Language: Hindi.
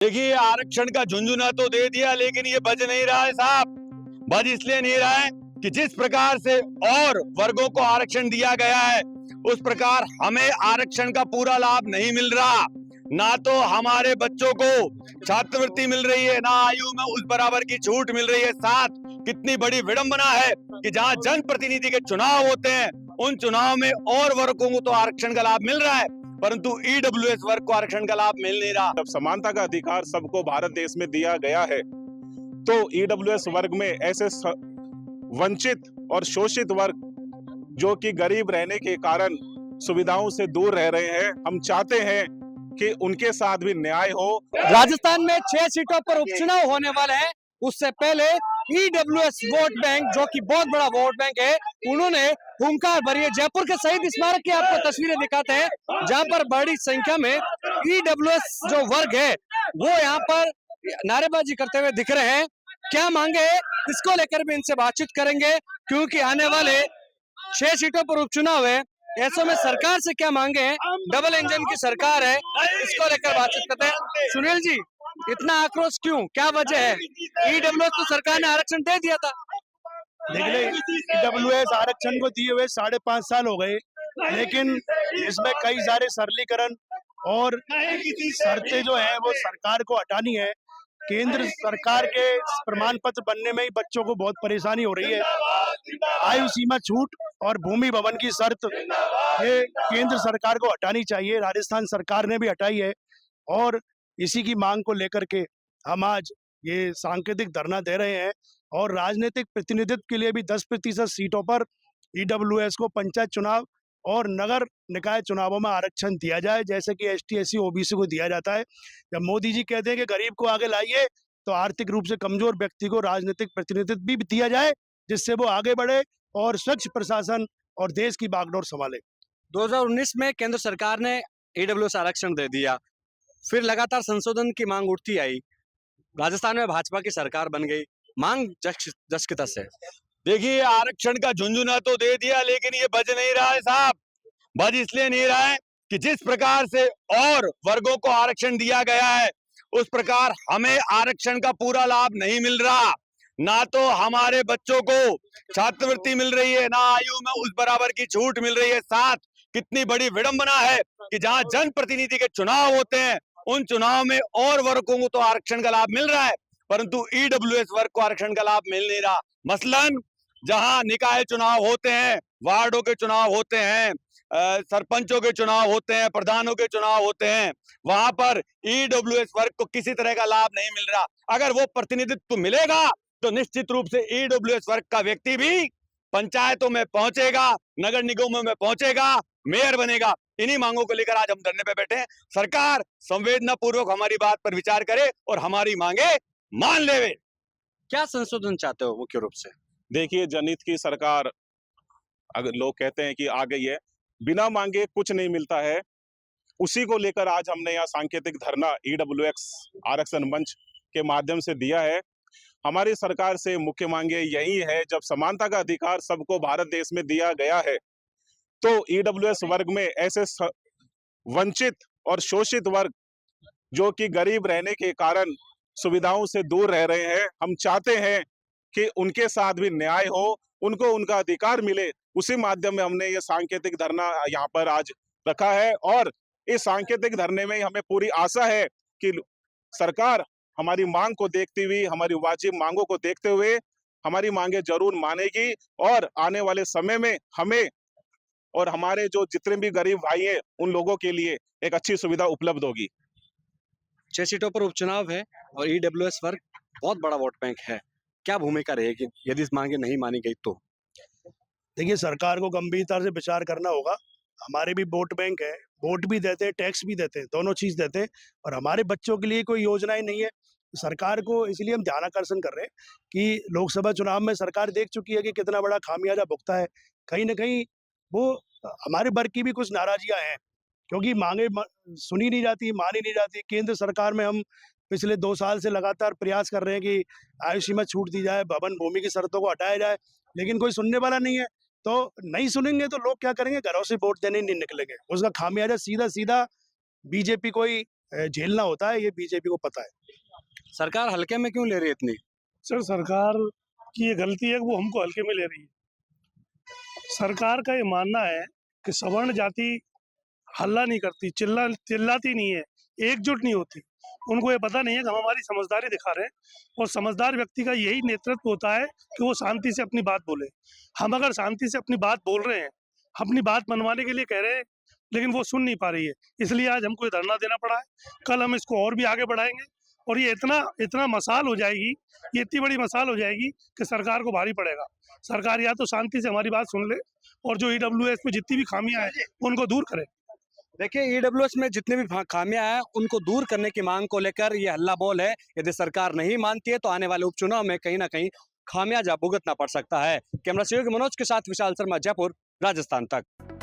देखिए, आरक्षण का झुंझुना तो दे दिया, लेकिन ये बज नहीं रहा है साहब। बज इसलिए नहीं रहा है कि जिस प्रकार से और वर्गों को आरक्षण दिया गया है, उस प्रकार हमें आरक्षण का पूरा लाभ नहीं मिल रहा। ना तो हमारे बच्चों को छात्रवृत्ति मिल रही है, ना आयु में उस बराबर की छूट मिल रही है। साथ कितनी बड़ी विडंबना है कि जहां जनप्रतिनिधि के चुनाव होते हैं, उन चुनाव में और वर्गों को तो आरक्षण का लाभ मिल रहा है, परंतु ईडब्ल्यूएस वर्ग को आरक्षण का लाभ मिल नहीं रहा। जब समानता का अधिकार सबको भारत देश में दिया गया है, तो ईडब्ल्यूएस वर्ग में ऐसे वंचित और शोषित वर्ग जो कि गरीब रहने के कारण सुविधाओं से दूर रह रहे हैं, हम चाहते हैं कि उनके साथ भी न्याय हो। राजस्थान में 6 सीटों पर उपचुनाव होने वाले हैं। उससे पहले ईडब्ल्यूएस वोट बैंक, जो कि बहुत बड़ा वोट बैंक है, उन्होंने हुंकार भरी है। जयपुर के शहीद स्मारक की आपको तस्वीरें दिखाते हैं, जहां पर बड़ी संख्या में ईडब्ल्यूएस जो वर्ग है वो यहाँ पर नारेबाजी करते हुए दिख रहे हैं। क्या मांगे है, इसको लेकर भी इनसे बातचीत करेंगे, क्योंकि आने वाले 6 सीटों पर उपचुनाव है। ऐसे में सरकार से क्या मांगे हैं? डबल इंजन की सरकार है, इसको लेकर बातचीत करते हैं। सुनील जी, इतना आक्रोश क्यों, क्या वजह है? ईडब्ल्यूएस तो सरकार ने आरक्षण दे दिया था। देखिए, ईडब्ल्यूएस आरक्षण को दिए हुए 5.5 साल हो गए, लेकिन इसमें कई सारे सरलीकरण और शर्तें जो है वो सरकार को हटानी है। केंद्र सरकार के प्रमाण पत्र बनने में ही बच्चों को बहुत परेशानी हो रही है। आयु सीमा छूट और भूमि भवन की शर्त, ये केंद्र सरकार को हटानी चाहिए। राजस्थान सरकार ने भी हटाई है और इसी की मांग को लेकर के हम आज ये सांकेतिक धरना दे रहे हैं। और राजनीतिक प्रतिनिधित्व के लिए भी 10% सीटों पर ईडब्ल्यूएस को पंचायत चुनाव और नगर निकाय चुनावों में आरक्षण दिया जाए, जैसे कि एसटी, एससी, ओबीसी को दिया जाता है। जब मोदी जी कहते हैं कि गरीब को आगे लाइए, तो आर्थिक रूप से कमजोर व्यक्ति को राजनीतिक प्रतिनिधित्व भी दिया जाए, जिससे वो आगे बढ़े और स्वच्छ प्रशासन और देश की बागडोर संभाले। 2019 में केंद्र सरकार ने ईडब्ल्यूएस आरक्षण दे दिया, फिर लगातार संशोधन की मांग उठती आई। राजस्थान में भाजपा की सरकार बन गई, मांग जस की तस है। देखिए, आरक्षण का झुंझुना तो दे दिया, लेकिन ये बज नहीं रहा है साहब। बज इसलिए नहीं रहा है कि जिस प्रकार से और वर्गों को आरक्षण दिया गया है, उस प्रकार हमें आरक्षण का पूरा लाभ नहीं मिल रहा। ना तो हमारे बच्चों को छात्रवृत्ति मिल रही है, ना आयु में उस बराबर की छूट मिल रही है। साथ कितनी बड़ी विडंबना है कि जहां जनप्रतिनिधि के चुनाव होते हैं, उन चुनाव में और वर्गों को तो आरक्षण का लाभ मिल रहा है, परंतु ईडब्ल्यूएस वर्ग को आरक्षण का लाभ मिल नहीं रहा। मसलन जहां निकाय चुनाव होते हैं, वार्डों के चुनाव होते हैं, सरपंचों के चुनाव होते हैं, प्रधानों के चुनाव होते हैं, वहां पर ईडब्ल्यूएस वर्ग को किसी तरह का लाभ नहीं मिल रहा। अगर वो प्रतिनिधित्व मिलेगा, तो निश्चित रूप से ईडब्ल्यूएस वर्ग का व्यक्ति भी पंचायतों में पहुंचेगा, नगर निगमों में पहुंचेगा, मेयर बनेगा। इन्हीं मांगों को लेकर आज हम धरने पे बैठे हैं। सरकार संवेदना पूर्वक हमारी बात पर विचार करे और हमारी मांगे मान लेवे। क्या संशोधन चाहते हो मुख्य रूप से? देखिए, जनहित की सरकार, अगर लोग कहते हैं कि आ गई है, बिना मांगे कुछ नहीं मिलता है। उसी को लेकर आज हमने यहाँ सांकेतिक धरना ईडब्ल्यूएस आरक्षण मंच के माध्यम से दिया है। हमारी सरकार से मुख्य मांगे यही है, जब समानता का अधिकार सबको भारत देश में दिया गया है, तो ईडब्ल्यूएस वर्ग में ऐसे वंचित और शोषित वर्ग जो कि गरीब रहने के कारण सुविधाओं से दूर रह रहे हैं, हम चाहते हैं कि उनके साथ भी न्याय हो, उनको उनका अधिकार मिले। उसी माध्यम में हमने ये सांकेतिक धरना यहाँ पर आज रखा है और इस सांकेतिक धरने में हमें पूरी आशा है कि सरकार हमारी मांग को देखती हुई, हमारी वाजिब मांगों को देखते हुए हमारी मांगे जरूर मानेगी और आने वाले समय में हमें और हमारे जो जितने भी गरीब भाई हैं, उन लोगों के लिए एक अच्छी सुविधा उपलब्ध होगी। 6 सीटों पर उपचुनाव है और ईडब्ल्यूएस वर्ग बहुत बड़ा वोट बैंक है। क्या भूमिका रहेगी यदि इस मांगे नहीं मानी गई तो? देखिए, सरकार को गंभीरता से विचार करना होगा। हमारे भी वोट बैंक है, वोट भी देते हैं, टैक्स भी देते हैं, दोनों चीज देते हैं, और हमारे बच्चों के लिए कोई योजनाएं नहीं है। सरकार को इसलिए हम ध्यान आकर्षण कर रहे हैं कि लोकसभा चुनाव में सरकार देख चुकी है कि कितना बड़ा खामियाजा भुगता है। कहीं ना कहीं वो हमारे वर्ग की भी कुछ नाराजियां हैं, क्योंकि मांगे सुनी नहीं जाती, मानी नहीं जाती। केंद्र सरकार में हम पिछले 2 साल से लगातार प्रयास कर रहे हैं कि आयु सीमा छूट दी जाए, भवन भूमि की शर्तों को हटाया जाए, लेकिन कोई सुनने वाला नहीं है। तो नहीं सुनेंगे तो लोग क्या करेंगे? घरों से वोट देने नहीं निकलेंगे। उसका खामियाजा सीधा सीधा बीजेपी को ही झेलना होता है, ये बीजेपी को पता है। सरकार हल्के में क्यों ले रही है इतनी? सर सरकार की ये गलती है कि वो हमको हल्के में ले रही है। सरकार का ये मानना है कि सवर्ण जाति हल्ला नहीं करती, चिल्लाती नहीं है, एकजुट नहीं होती। उनको ये पता नहीं है कि हम हमारी समझदारी दिखा रहे हैं और समझदार व्यक्ति का यही नेतृत्व होता है कि वो शांति से अपनी बात बोले। हम अगर शांति से अपनी बात बोल रहे हैं, अपनी बात मनवाने के लिए कह रहे हैं, लेकिन वो सुन नहीं पा रही है, इसलिए आज हमको ये धरना देना पड़ा है। कल हम इसको और भी आगे बढ़ाएंगे और ये इतना मसाल हो जाएगी, ये इतनी बड़ी मसाल हो जाएगी कि सरकार को भारी पड़ेगा। सरकार या तो शांति से हमारी बात सुन ले और जो ईडब्ल्यूएस में जितनी भी खामियां हैं उनको दूर करे। देखिए, ईडब्ल्यूएस में जितने भी खामियां हैं उनको दूर करने की मांग को लेकर ये हल्ला बोल है। यदि सरकार नहीं मानती है तो आने वाले उपचुनाव में कहीं ना कहीं खामियाजा भुगतना पड़ सकता है। कैमरा सहयोगी मनोज के साथ विशाल शर्मा, जयपुर, राजस्थान तक।